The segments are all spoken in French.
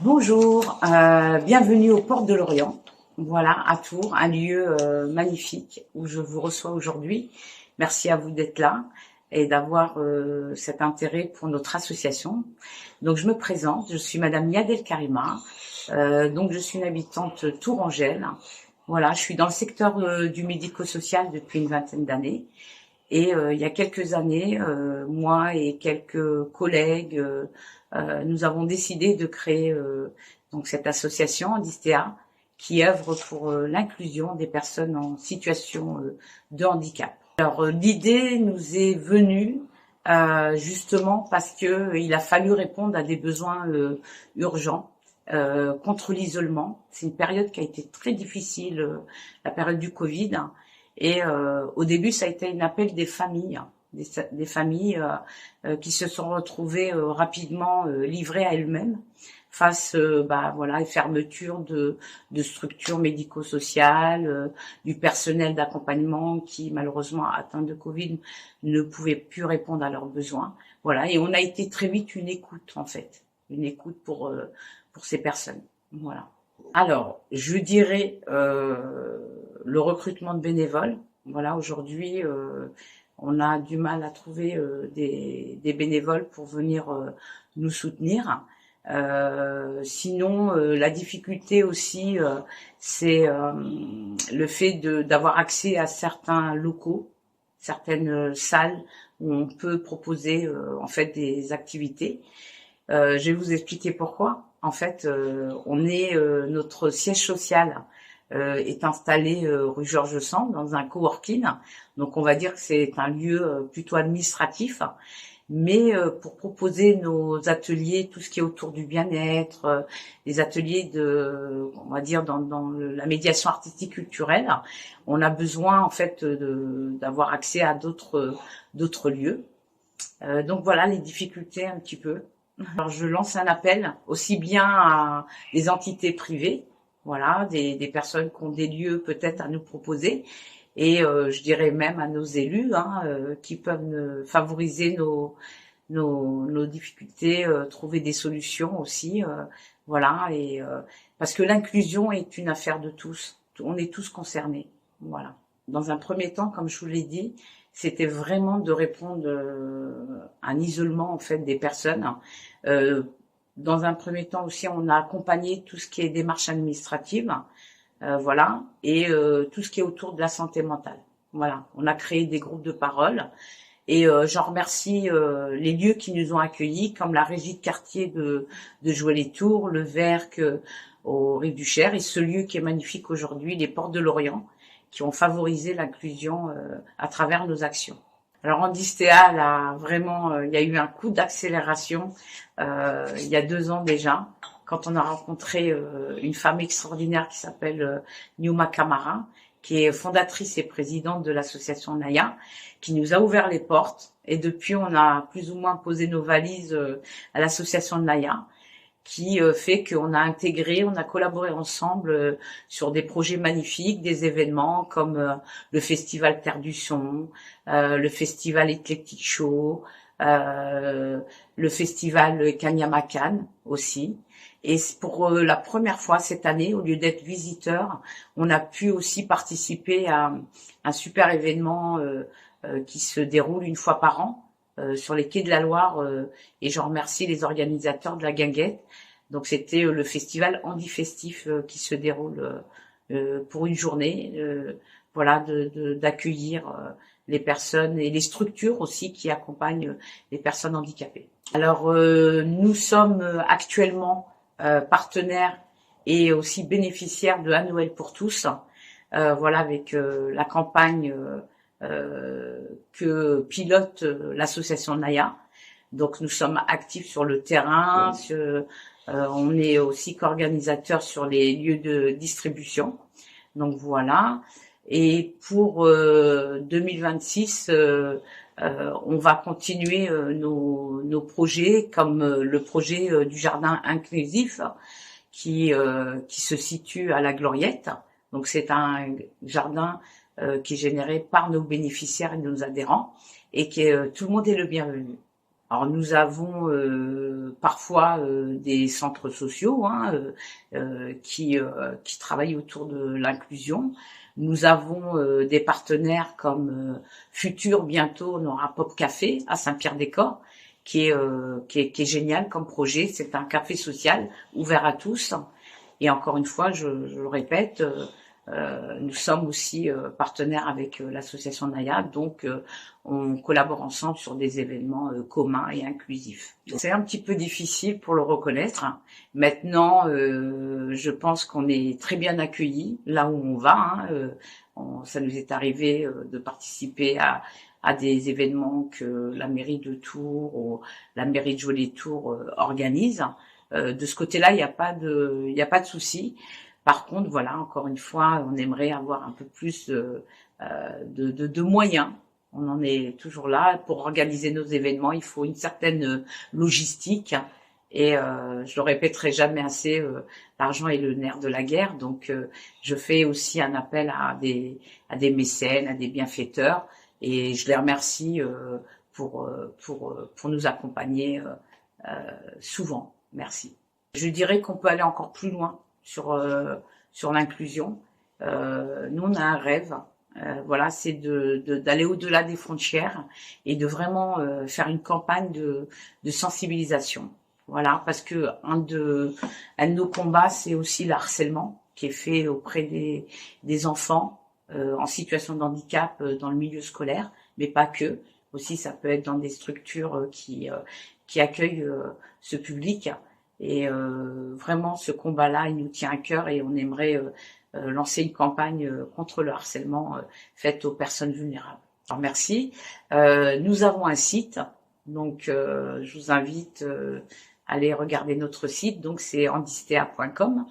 Bonjour, bienvenue aux Portes de l'Orient. Voilà, à Tours, un lieu magnifique où je vous reçois aujourd'hui. Merci à vous d'être là et d'avoir cet intérêt pour notre association. Donc je me présente, je suis Madame Yadel Karima. Donc je suis une habitante tourangelle. Voilà, je suis dans le secteur du médico-social depuis une vingtaine d'années. Et il y a quelques années, moi et quelques collègues, nous avons décidé de créer donc cette association Andistea qui œuvre pour l'inclusion des personnes en situation de handicap. Alors l'idée nous est venue justement parce que il a fallu répondre à des besoins urgents contre l'isolement. C'est une période qui a été très difficile, la période du Covid. Et au début, ça a été un appel des familles, des familles qui se sont retrouvées rapidement livrées à elles-mêmes face, voilà, aux fermetures de structures médico-sociales, du personnel d'accompagnement qui malheureusement atteint de Covid ne pouvait plus répondre à leurs besoins. Voilà, et on a été très vite une écoute en fait, une écoute pour ces personnes. Voilà. Alors, je dirais le recrutement de bénévoles. Voilà, aujourd'hui, on a du mal à trouver des bénévoles pour venir nous soutenir. Sinon, la difficulté aussi, c'est le fait d'avoir accès à certains locaux, certaines salles où on peut proposer en fait des activités. Je vais vous expliquer pourquoi. En fait, notre siège social est installé rue Georges Sand dans un coworking. Donc, on va dire que c'est un lieu plutôt administratif. Mais pour proposer nos ateliers, tout ce qui est autour du bien-être, les ateliers on va dire dans la médiation artistique culturelle, on a besoin en fait d'avoir accès à d'autres lieux. Donc voilà les difficultés un petit peu. Alors je lance un appel aussi bien à des entités privées, voilà, des personnes qui ont des lieux peut-être à nous proposer, et je dirais même à nos élus qui peuvent favoriser nos difficultés, trouver des solutions aussi, voilà, et parce que l'inclusion est une affaire de tous, on est tous concernés, voilà. Dans un premier temps, comme je vous l'ai dit, c'était vraiment de répondre à un isolement en fait des personnes. Dans un premier temps aussi, on a accompagné tout ce qui est démarche administrative, voilà, et tout ce qui est autour de la santé mentale. Voilà, on a créé des groupes de parole et j'en remercie les lieux qui nous ont accueillis, comme la régie de quartier de Joué-les-Tours, le Verc au Rive du Cher, et ce lieu qui est magnifique aujourd'hui, les Portes de l'Orient, qui ont favorisé l'inclusion à travers nos actions. Alors Andistea, là, vraiment, il y a eu un coup d'accélération il y a 2 ans déjà, quand on a rencontré une femme extraordinaire qui s'appelle Niouma Kamara, qui est fondatrice et présidente de l'association Naya, qui nous a ouvert les portes. Et depuis, on a plus ou moins posé nos valises à l'association Naya, qui fait qu'on a intégré, on a collaboré ensemble sur des projets magnifiques, des événements comme le festival Terre du Son, le festival Eclectic Show, le festival Kanyamakan aussi. Et pour la première fois cette année, au lieu d'être visiteur, on a pu aussi participer à un super événement qui se déroule une fois par an sur les quais de la Loire, et je remercie les organisateurs de la guinguette. Donc c'était le festival Handifestif qui se déroule pour une journée, voilà, d'accueillir les personnes et les structures aussi qui accompagnent les personnes handicapées. Alors nous sommes actuellement partenaires et aussi bénéficiaires de Un Noël pour tous, voilà, avec la campagne que pilote l'association Naya. Donc nous sommes actifs sur le terrain, on est aussi qu'organisateur sur les lieux de distribution. Donc voilà. Et pour 2026, on va continuer nos projets, comme le projet du jardin inclusif qui se situe à la Gloriette. Donc c'est un jardin qui est généré par nos bénéficiaires et nos adhérents, et tout le monde est le bienvenu. Alors nous avons parfois des centres sociaux qui travaillent autour de l'inclusion. Nous avons des partenaires comme Futur, bientôt on aura Pop Café à Saint-Pierre-des-Corps, qui est génial comme projet. C'est un café social ouvert à tous. Et encore une fois, je le répète, nous sommes aussi partenaires avec l'association Nayad, donc on collabore ensemble sur des événements communs et inclusifs. C'est un petit peu difficile pour le reconnaître. Maintenant, je pense qu'on est très bien accueillis là où on va. Ça nous est arrivé de participer à des événements que la mairie de Tours ou la mairie de Joly-Tours organise. De ce côté-là, il n'y a pas de souci. Par contre, voilà, encore une fois, on aimerait avoir un peu plus de moyens. On en est toujours là. Pour organiser nos événements, il faut une certaine logistique. Et je le répéterai jamais assez, l'argent est le nerf de la guerre. Donc, je fais aussi un appel à des mécènes, à des bienfaiteurs. Et je les remercie pour nous accompagner souvent. Merci. Je dirais qu'on peut aller encore plus loin sur l'inclusion. Nous, on a un rêve, voilà, c'est d'aller au-delà des frontières et de vraiment faire une campagne de sensibilisation. Voilà, parce que un de nos combats, c'est aussi le harcèlement qui est fait auprès des enfants en situation de handicap dans le milieu scolaire, mais pas que. Aussi, ça peut être dans des structures qui accueillent ce public. Et vraiment, ce combat-là, il nous tient à cœur et on aimerait lancer une campagne contre le harcèlement faite aux personnes vulnérables. Alors, merci. Nous avons un site, donc je vous invite à aller regarder notre site. Donc, c'est andistea.com.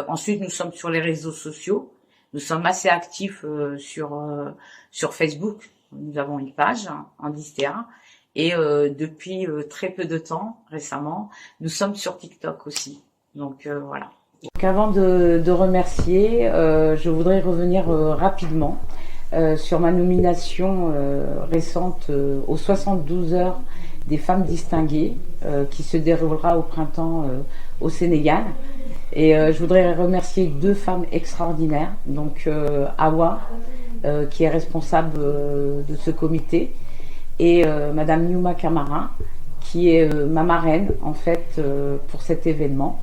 Ensuite, nous sommes sur les réseaux sociaux. Nous sommes assez actifs sur Facebook. Nous avons une page, Andistea. Et depuis très peu de temps, récemment, nous sommes sur TikTok aussi. Donc voilà. Donc, avant de remercier, je voudrais revenir rapidement sur ma nomination récente aux 72 heures des femmes distinguées qui se déroulera au printemps au Sénégal. Et je voudrais remercier 2 femmes extraordinaires. Donc Awa, qui est responsable de ce comité, et Madame Niouma Camara, qui est ma marraine en fait pour cet événement.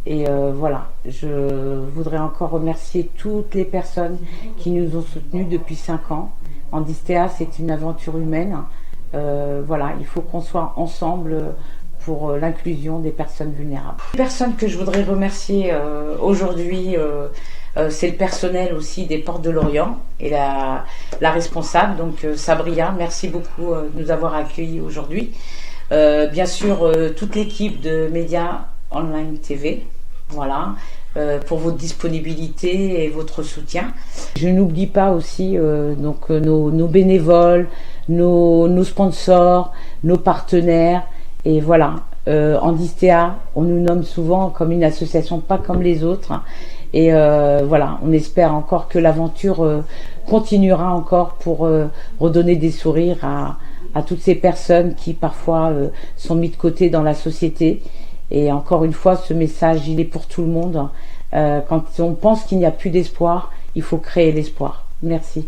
Et voilà, je voudrais encore remercier toutes les personnes qui nous ont soutenus depuis 5 ans. Andistea, c'est une aventure humaine. Voilà, il faut qu'on soit ensemble pour l'inclusion des personnes vulnérables. Les personnes que je voudrais remercier aujourd'hui, c'est le personnel aussi des Portes de Lorient et la responsable, donc Sabria, merci beaucoup de nous avoir accueillis aujourd'hui. Bien sûr, toute l'équipe de Média Online TV, voilà, pour votre disponibilité et votre soutien. Je n'oublie pas aussi donc nos bénévoles, nos sponsors, nos partenaires, et voilà. Andistea, on nous nomme souvent comme une association pas comme les autres. Et voilà, on espère encore que l'aventure continuera encore pour redonner des sourires à toutes ces personnes qui parfois sont mises de côté dans la société. Et encore une fois, ce message, il est pour tout le monde. Quand on pense qu'il n'y a plus d'espoir, il faut créer l'espoir. Merci.